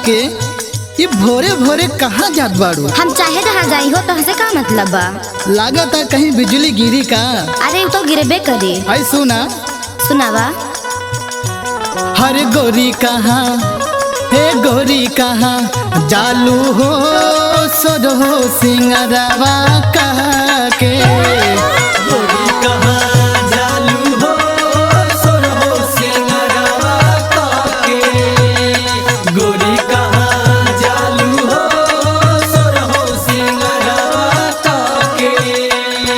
के ये भोरे भोरे कहाँ जात बाड़ू? हम चाहे जहाँ जाई हो तो हसे का मतलब बा? लागता कहीं बिजली गिरी का? अरे वो तो गिरबे करे। आई सुना सुनावा। हर गोरी कहाँ हे गोरी कहाँ जालू हो सोर हो सिंगरवा कहाँ के गोरी कहाँ जालू हो सोर हो सिंगरवा कहाँ के गोरी कहाँ जालू हो सोर हो सिंगरवा कहाँ के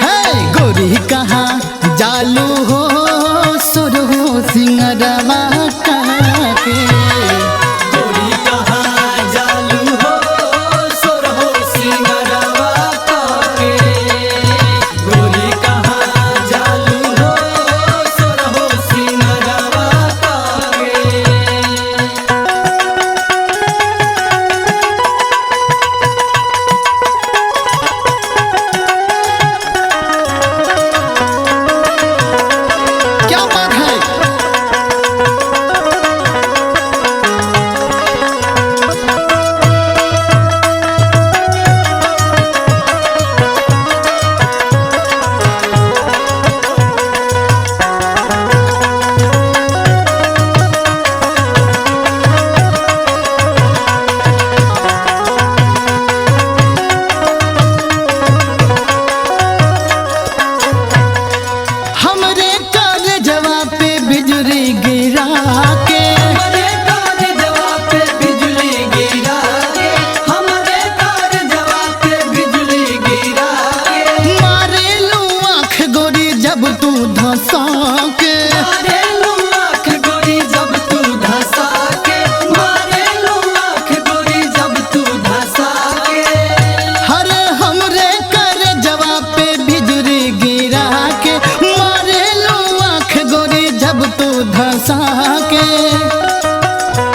हे गोरी कहाँ जालू हो सोर हो सिंगरवा कहाँ के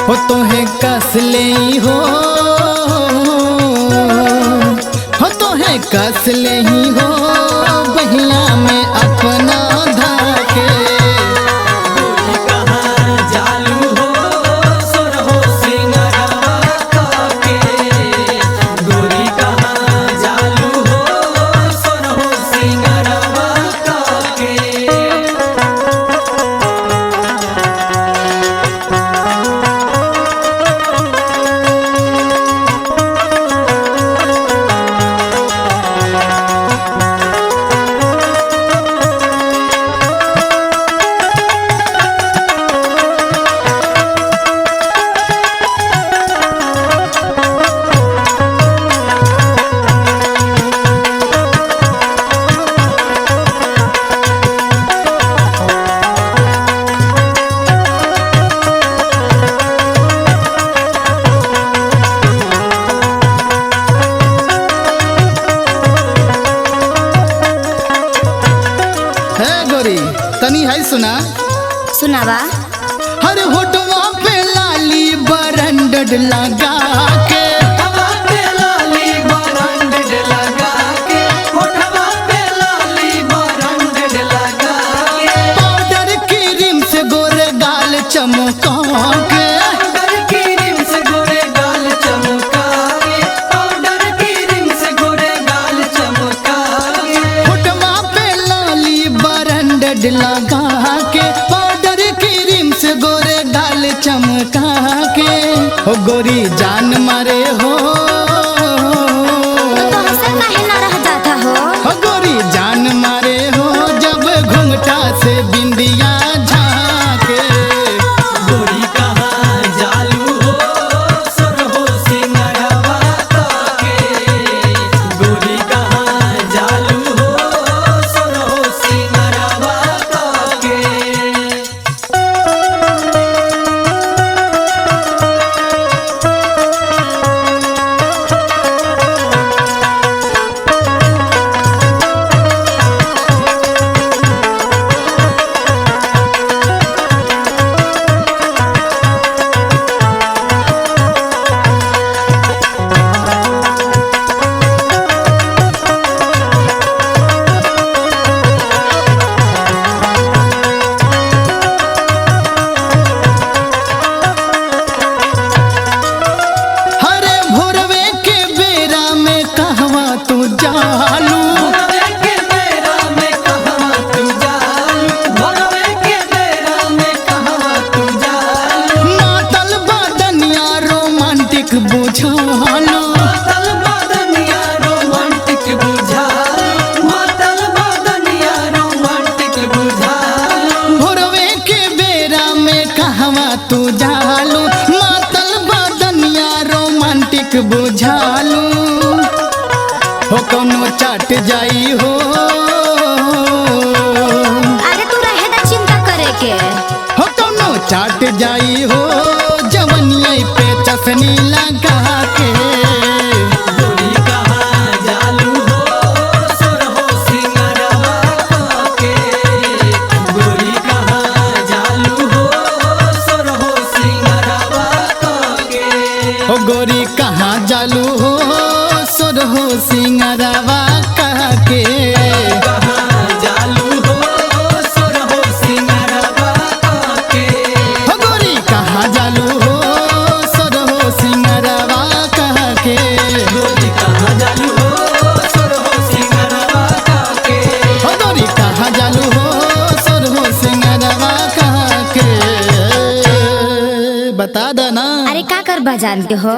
हो तोहे कसले हो तोहे कसले ही हो बहिया में अपना धाके गोरी कहाँ जालू हो सोर हो सिंगरवा काके गोरी कहाँ जालू हो सोर हो सिंगरवा काके तनी है सुना सुनावा। हर होठवा पे लाली बरंडड लगा के होठवा पे लाली बरंडड लगा के होठवा पे लाली बरंडड लगा के पाउडर क्रीम से गोरे गाल चमका के पाउडर क्रीम से गोरे गाल चमका के पाउडर क्रीम से गोरे गाल चमका के होठवा पे लाली बरंडड लगा के पाउडर क्रीम से गोरे गाल चमका के हो गोरी जान मारे हो काहे ना रह जाता हो गोरी जान मारे हो जब घुंघटा से बिंदिया झाके गोरी कहाँ जालू हो सोर हो सिंगरवा काके गोरी कहाँ जालू हो सोर हो सिंगरवा काके जालू भोरवे के बेरा में कहवा तू जालू भोरवे के बेरा में कहवा तू जालू मातल बदनिया रोमांटिक बुझालू मातल बदनिया रोमांटिक बुझालू मातल बदनिया रोमांटिक बुझालू भोरवे के बेरा में कहवा तू जालू मातल बदनिया रोमांटिक बुझालू हो कौनो चाट जाई हो अरे तू रहे ना चिंता करे के। हो कौनो चाट जाई हो जवनिया पे चसनी लगा के गोरी कहाँ जालू हो सोरहो सिंगरवा के गोरी कहाँ जालू हो सोरहो सिंगरवा के हो गोरी कहाँ जालू हो सोरहो सिंगरवा के कहाँ जालू हो सोरहो सिंगरवा के हो गोरी कहाँ जालू हो सोरहो सिंगरवा के गोरी कहाँ जालू हो सोरहो सिंगरवा के हो गोरी कहाँ जालू हो सोरहो सिंगरवा के बता देना। अरे का कर बजान के हो।